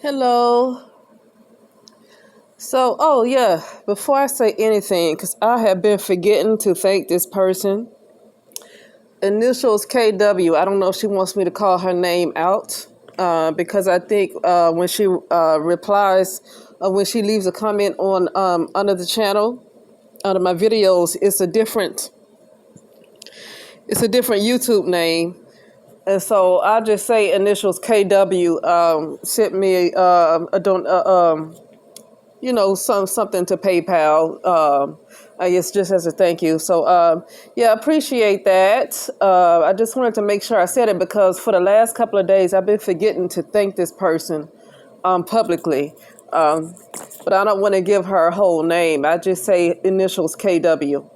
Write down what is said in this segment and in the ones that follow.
Hello. Oh yeah, before I say anything, because I have been forgetting to thank this person. Initials KW. I don't know if she wants me to call her name out because I think when she replies, when she leaves a comment on under the channel, under my videos, it's a different YouTube name. And so I just say initials KW sent me a don something to PayPal. I guess just as a thank you. So yeah, I appreciate that. I just wanted to make sure I said it because for the last couple of days I've been forgetting to thank this person publicly. Um, but I don't want to give her whole name. I just say initials KW.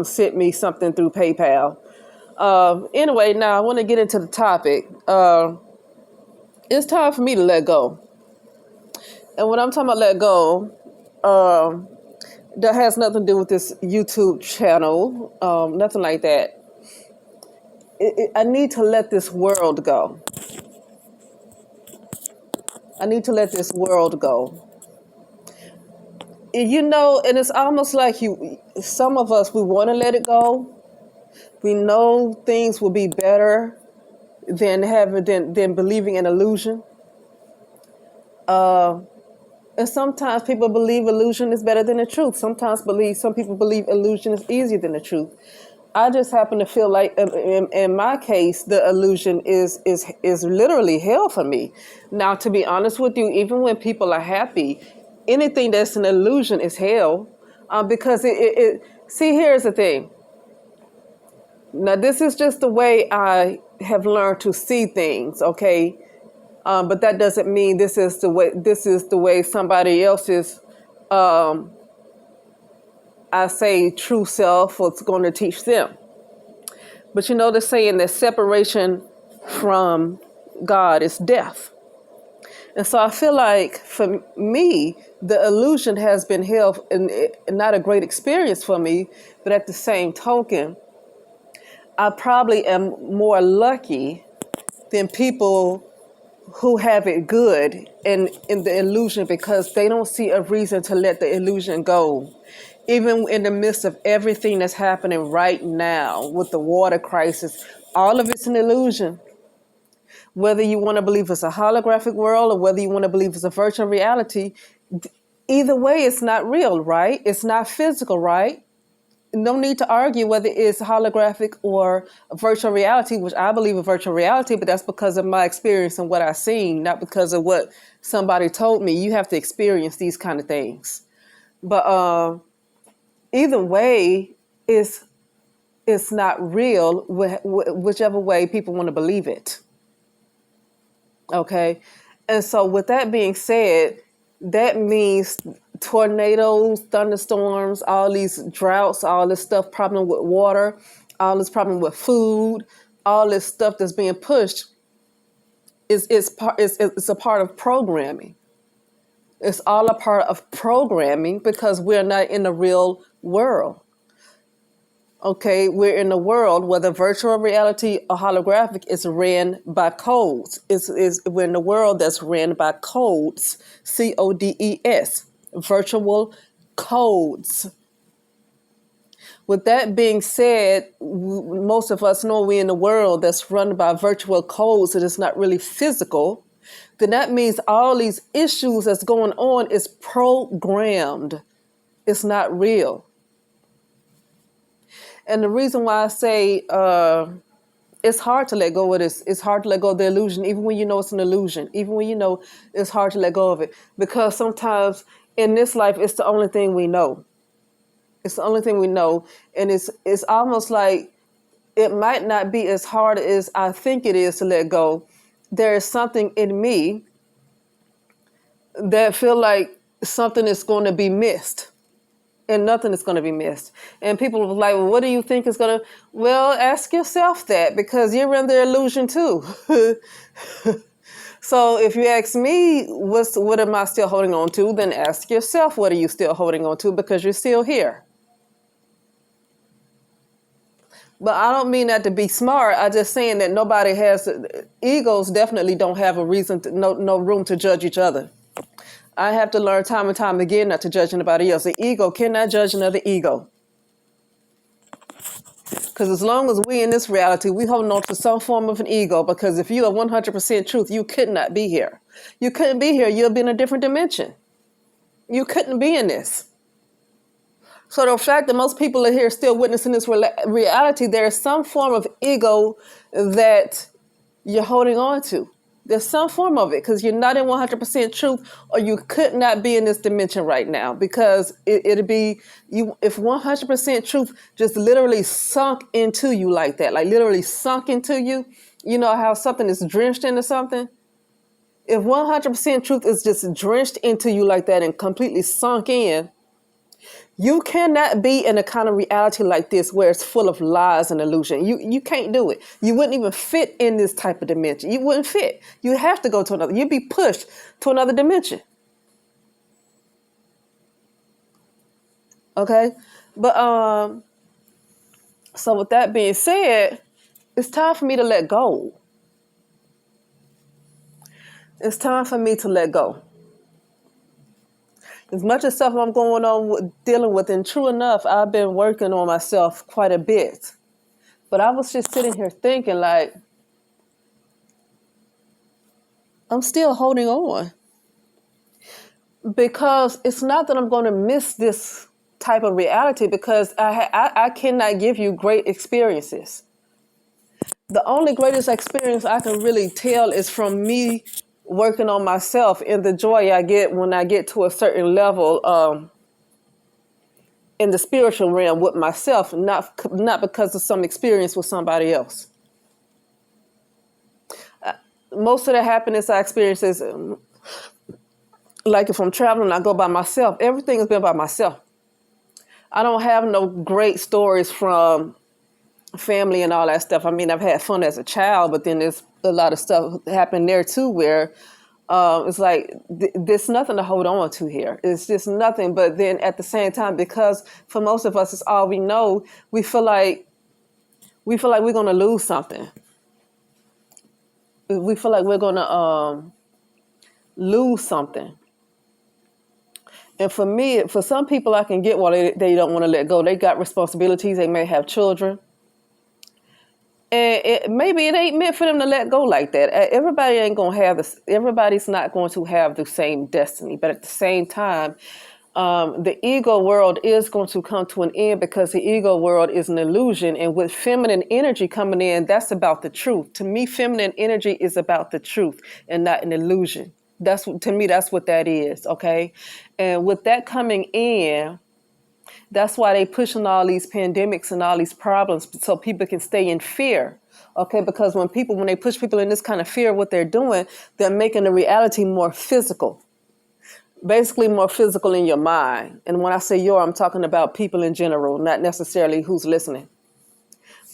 Sent me something through PayPal. Anyway, now I want to get into the topic. It's time for me to let go. And when I'm talking about let go, um, that has nothing to do with this YouTube channel, nothing like that. I need to let this world go. I need to let this world go. And it's almost like some of us, we want to let it go. We know things will be better than believing in illusion. And sometimes people believe illusion is better than the truth. Some people believe illusion is easier than the truth. I just happen to feel like, in my case, the illusion is literally hell for me. Now, to be honest with you, even when people are happy, anything that's an illusion is hell, because it. See, here's the thing. Now, this is just the way I have learned to see things. Okay, but that doesn't mean this is the way. This is the way somebody else's, I say, true self was going to teach them. But the saying that separation from God is death. And so I feel like for me, the illusion has been held and not a great experience for me. But at the same token, I probably am more lucky than people who have it good in the illusion because they don't see a reason to let the illusion go. Even in the midst of everything that's happening right now with the water crisis, all of it's an illusion. Whether you want to believe it's a holographic world or whether you want to believe it's a virtual reality, either way, it's not real, right? It's not physical, right? No need to argue whether it's holographic or virtual reality, which I believe is virtual reality, but that's because of my experience and what I've seen, not because of what somebody told me. You have to experience these kind of things. But either way, it's not real, whichever way people want to believe it. Okay. And so with that being said, that means tornadoes, thunderstorms, all these droughts, all this stuff, problem with water, all this problem with food, all this stuff that's being pushed is a part of programming. It's all a part of programming because we're not in the real world. Okay, we're in a world where the virtual reality or holographic is ran by codes. We're in a world that's ran by codes, CODES, virtual codes. With that being said, most of us know we're in a world that's run by virtual codes and it's not really physical. Then that means all these issues that's going on is programmed. It's not real. And the reason why I say it's hard to let go of this, it's hard to let go of the illusion, even when you know it's an illusion, even when you know it's hard to let go of it. Because sometimes in this life, it's the only thing we know. It's the only thing we know. And it's almost like it might not be as hard as I think it is to let go. There is something in me that feel like something is going to be missed. And nothing is going to be missed. And people were like, well, what do you think is going to... Well, ask yourself that because you're in the illusion too. So if you ask me, what am I still holding on to? Then ask yourself, what are you still holding on to? Because you're still here. But I don't mean that to be smart. I just saying that nobody has egos. Definitely don't have a reason to no room to judge each other. I have to learn time and time again not to judge anybody else. The ego cannot judge another ego. Because as long as we in this reality, we holding on to some form of an ego. Because if you are 100% truth, you could not be here. You couldn't be here. You'll be in a different dimension. You couldn't be in this. So the fact that most people are here still witnessing this reality, there is some form of ego that you're holding on to. There's some form of it because you're not in 100% truth, or you could not be in this dimension right now, because it'd be you if 100% truth just literally sunk into you like that, like literally sunk into you. You know how something is drenched into something? If 100% truth is just drenched into you like that and completely sunk in, you cannot be in a kind of reality like this where it's full of lies and illusion. You can't do it. You wouldn't even fit in this type of dimension. You wouldn't fit. You have to go to another. You'd be pushed to another dimension. Okay? But so with that being said, it's time for me to let go. It's time for me to let go. As much as stuff I'm going on dealing with, and true enough, I've been working on myself quite a bit. But I was just sitting here thinking, like, I'm still holding on. Because it's not that I'm going to miss this type of reality, because I cannot give you great experiences. The only greatest experience I can really tell is from me working on myself, and the joy I get when I get to a certain level in the spiritual realm with myself, not because of some experience with somebody else. Most of the happiness I experience is like if I'm traveling, I go by myself. Everything has been by myself. I don't have no great stories from family and all that stuff. I mean, I've had fun as a child, but then there's a lot of stuff happened there too where it's like there's nothing to hold on to here. It's just nothing. But then at the same time, because for most of us it's all we know, we feel like we're gonna lose something. We feel like we're gonna lose something. And for me, for some people, I can get why they don't want to let go. They got responsibilities. They may have children. And maybe it ain't meant for them to let go like that. Everybody ain't gonna have this. Everybody's not going to have the same destiny. But at the same time, the ego world is going to come to an end, because the ego world is an illusion. And with feminine energy coming in, that's about the truth. To me, feminine energy is about the truth and not an illusion. To me, that's what that is. Okay, and with that coming in, that's why they pushing all these pandemics and all these problems, so people can stay in fear. Okay, because when they push people in this kind of fear, what they're doing, they're making the reality more physical. Basically more physical in your mind. And when I say I'm talking about people in general, not necessarily who's listening.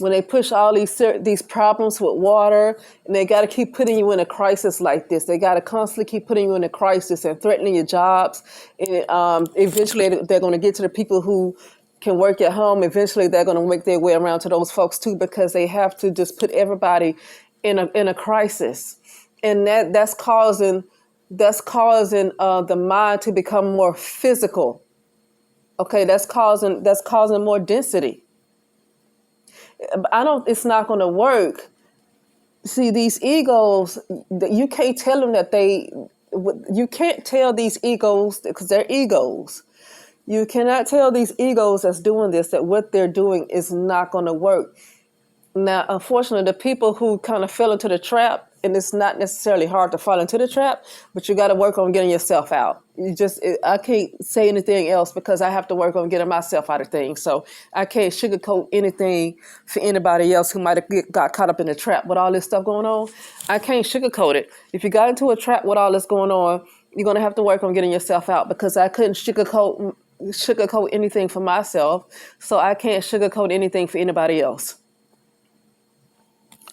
When they push all these problems with water, and they got to keep putting you in a crisis like this. They got to constantly keep putting you in a crisis and threatening your jobs. And eventually they're going to get to the people who can work at home. Eventually they're going to make their way around to those folks too, because they have to just put everybody in a crisis. And that's causing the mind to become more physical. Okay, that's causing more density. It's not going to work. See, these egos, you can't tell them you can't tell these egos, because they're egos. You cannot tell these egos that's doing this that what they're doing is not going to work. Now, unfortunately, the people who kind of fell into the trap, and it's not necessarily hard to fall into the trap, but you got to work on getting yourself out. I can't say anything else, because I have to work on getting myself out of things. So I can't sugarcoat anything for anybody else who might have got caught up in the trap with all this stuff going on. I can't sugarcoat it. If you got into a trap with all this going on, you're going to have to work on getting yourself out, because I couldn't sugarcoat anything for myself. So I can't sugarcoat anything for anybody else.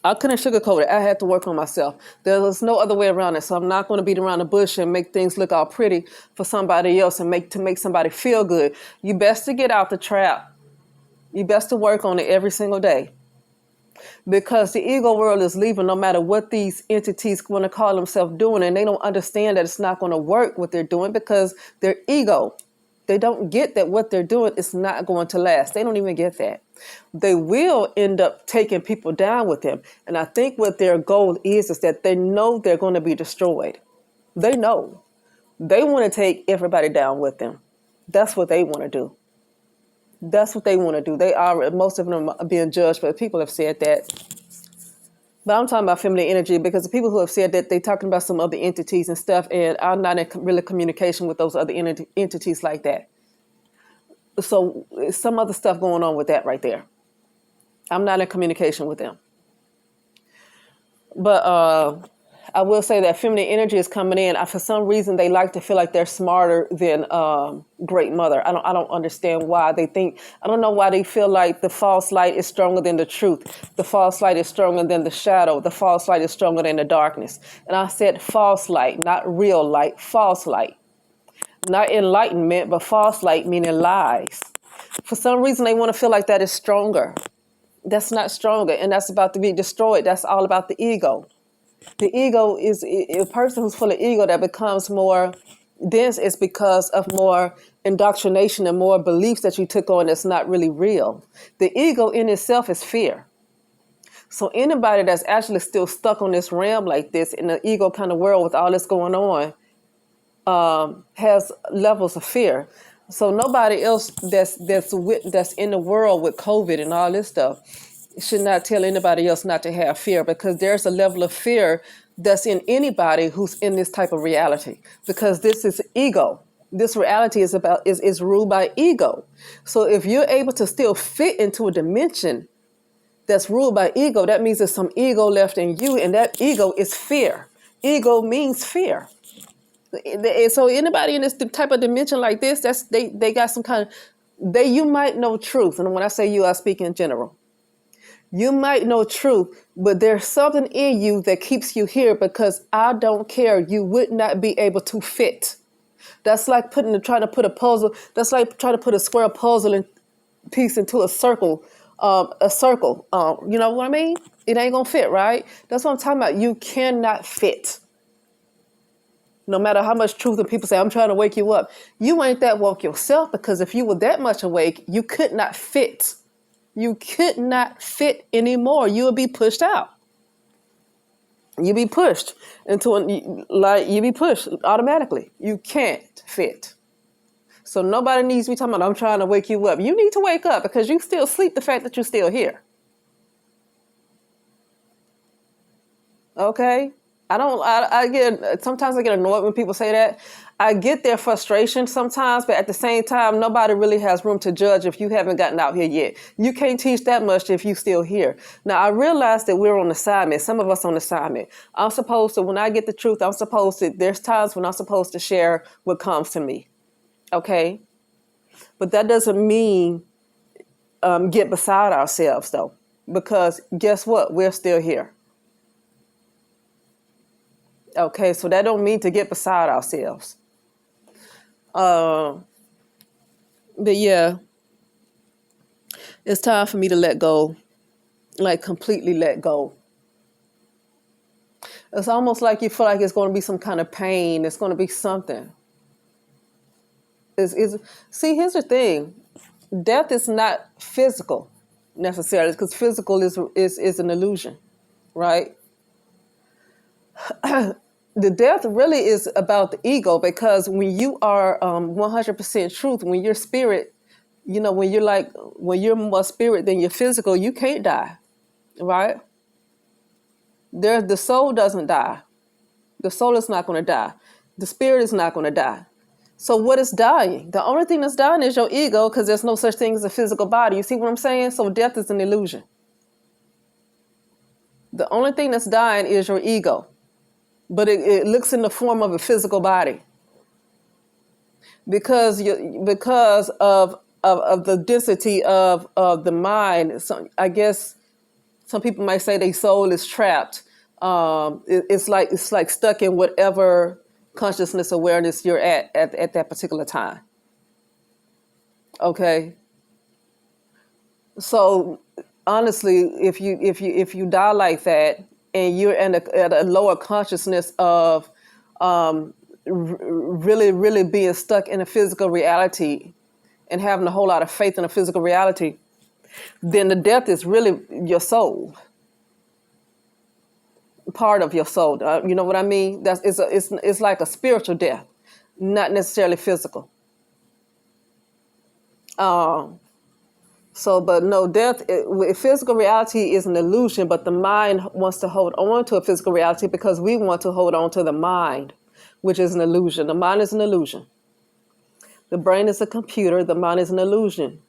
I couldn't sugarcoat it. I had to work on myself. There was no other way around it. So I'm not going to beat around the bush and make things look all pretty for somebody else and make somebody feel good. You best to get out the trap. You best to work on it every single day. because the ego world is leaving no matter what these entities want to call themselves doing, and they don't understand that it's not going to work what they're doing because their ego, they don't get that what they're doing is not going to last. They don't even get that. They will end up taking people down with them. And I think what their goal is that they know they're going to be destroyed. They know. They want to take everybody down with them. That's what they want to do. That's what they want to do. They are, most of them are being judged, but people have said that. But I'm talking about feminine energy because the people who have said that they're talking about some other entities and stuff, and I'm not in really communication with those other entities like that. So some other stuff going on with that right there. I'm not in communication with them. But I will say that feminine energy is coming in. For some reason, they like to feel like they're smarter than Great Mother. I don't understand why they think. I don't know why they feel like the false light is stronger than the truth. The false light is stronger than the shadow. The false light is stronger than the darkness. And I said false light, not real light. False light, not enlightenment, but false light meaning lies. For some reason, they want to feel like that is stronger. That's not stronger, and that's about to be destroyed. That's all about the ego. The ego is a person who's full of ego that becomes more dense is because of more indoctrination and more beliefs that you took on that's not really real. The ego in itself is fear. So anybody that's actually still stuck on this realm like this in the ego kind of world with all this going on has levels of fear. So nobody else that's in the world with COVID and all this stuff should not tell anybody else not to have fear, because there's a level of fear that's in anybody who's in this type of reality, because this is ego. This reality is ruled by ego. So if you're able to still fit into a dimension that's ruled by ego, that means there's some ego left in you, and that ego is fear. Ego means fear. So anybody in this type of dimension like this, they got some kind of, you might know truth. And when I say you, I speak in general. You might know truth, but there's something in you that keeps you here, because I don't care. You would not be able to fit. That's like trying to put a puzzle. That's like trying to put a square puzzle piece into a circle. You know what I mean? It ain't gonna fit, right? That's what I'm talking about. You cannot fit. No matter how much truth and people say, I'm trying to wake you up. You ain't that woke yourself, because if you were that much awake, you could not fit. You could not fit anymore. You would be pushed out. You'd be pushed you be pushed automatically. You can't fit. So nobody needs to be talking about, I'm trying to wake you up. You need to wake up, because you still sleep the fact that you're still here. Okay? Sometimes I get annoyed when people say that. I get their frustration sometimes, but at the same time, nobody really has room to judge if you haven't gotten out here yet. You can't teach that much if you're still here. Now, I realize that we're on assignment. Some of us on assignment. When I get the truth, there's times when I'm supposed to share what comes to me. Okay? But that doesn't mean get beside ourselves, though. Because guess what? We're still here. Okay, so that don't mean to get beside ourselves. But yeah, it's time for me to let go, like completely let go. It's almost like you feel like it's going to be some kind of pain. It's going to be something. See, here's the thing. Death is not physical necessarily, because physical is an illusion, right? The death really is about the ego, because when you are 100% truth, when you're spirit, when you're more spirit than you're physical, you can't die, right? The soul doesn't die. The soul is not going to die. The spirit is not going to die. So what is dying? The only thing that's dying is your ego, because there's no such thing as a physical body. You see what I'm saying? So death is an illusion. The only thing that's dying is your ego. But it looks in the form of a physical body, because of the density of the mind. So I guess some people might say their soul is trapped. It's like stuck in whatever consciousness awareness you're at that particular time. Okay. So honestly, if you die like that and you're at a lower consciousness of really being stuck in a physical reality and having a whole lot of faith in a physical reality, then the death is really your soul, part of your soul. You know what I mean? It's like a spiritual death, not necessarily physical. So, but no, physical reality is an illusion, but the mind wants to hold on to a physical reality because we want to hold on to the mind, which is an illusion. The mind is an illusion. The brain is a computer. The mind is an illusion.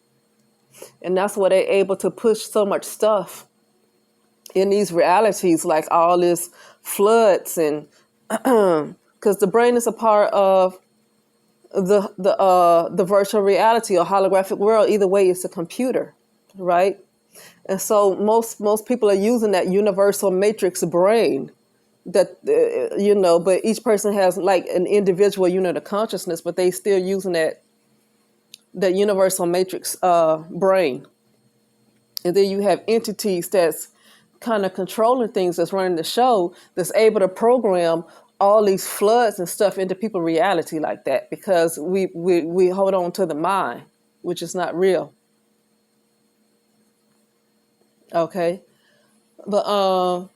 And that's why they're able to push so much stuff in these realities, like all this floods and because the brain is a part of the virtual reality or holographic world. Either way, it's a computer, right? And so most people are using that universal matrix brain that but each person has like an individual unit of consciousness, but they still using that universal matrix brain. And then you have entities that's kind of controlling things, that's running the show, that's able to program all these floods and stuff into people's reality like that because we hold on to the mind, which is not real. Okay. But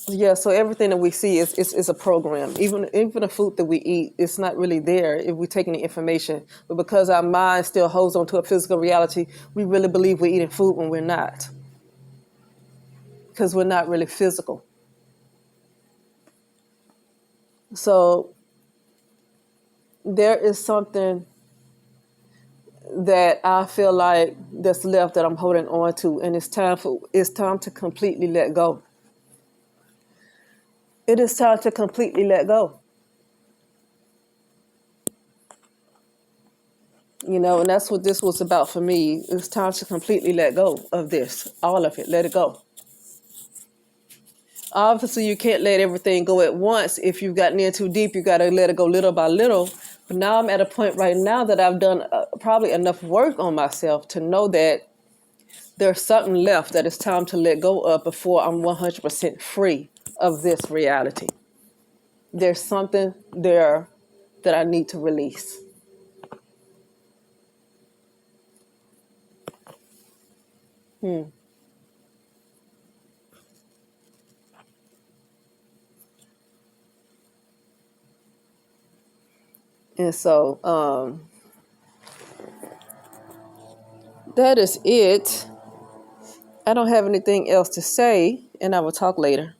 yeah, so everything that we see is a program. Even the food that we eat, it's not really there if we take any information. But because our mind still holds on to a physical reality, we really believe we're eating food when we're not. Because we're not really physical. So there is something that I feel like that's left that I'm holding on to, and it's time to completely let go. It is time to completely let go. And that's what this was about for me. It's time to completely let go of this, all of it, let it go. Obviously, you can't let everything go at once. If you've gotten in too deep, you got to let it go little by little. But now I'm at a point right now that I've done probably enough work on myself to know that there's something left that it's time to let go of before I'm 100% free of this reality. There's something there that I need to release. And so that is it. I don't have anything else to say, and I will talk later.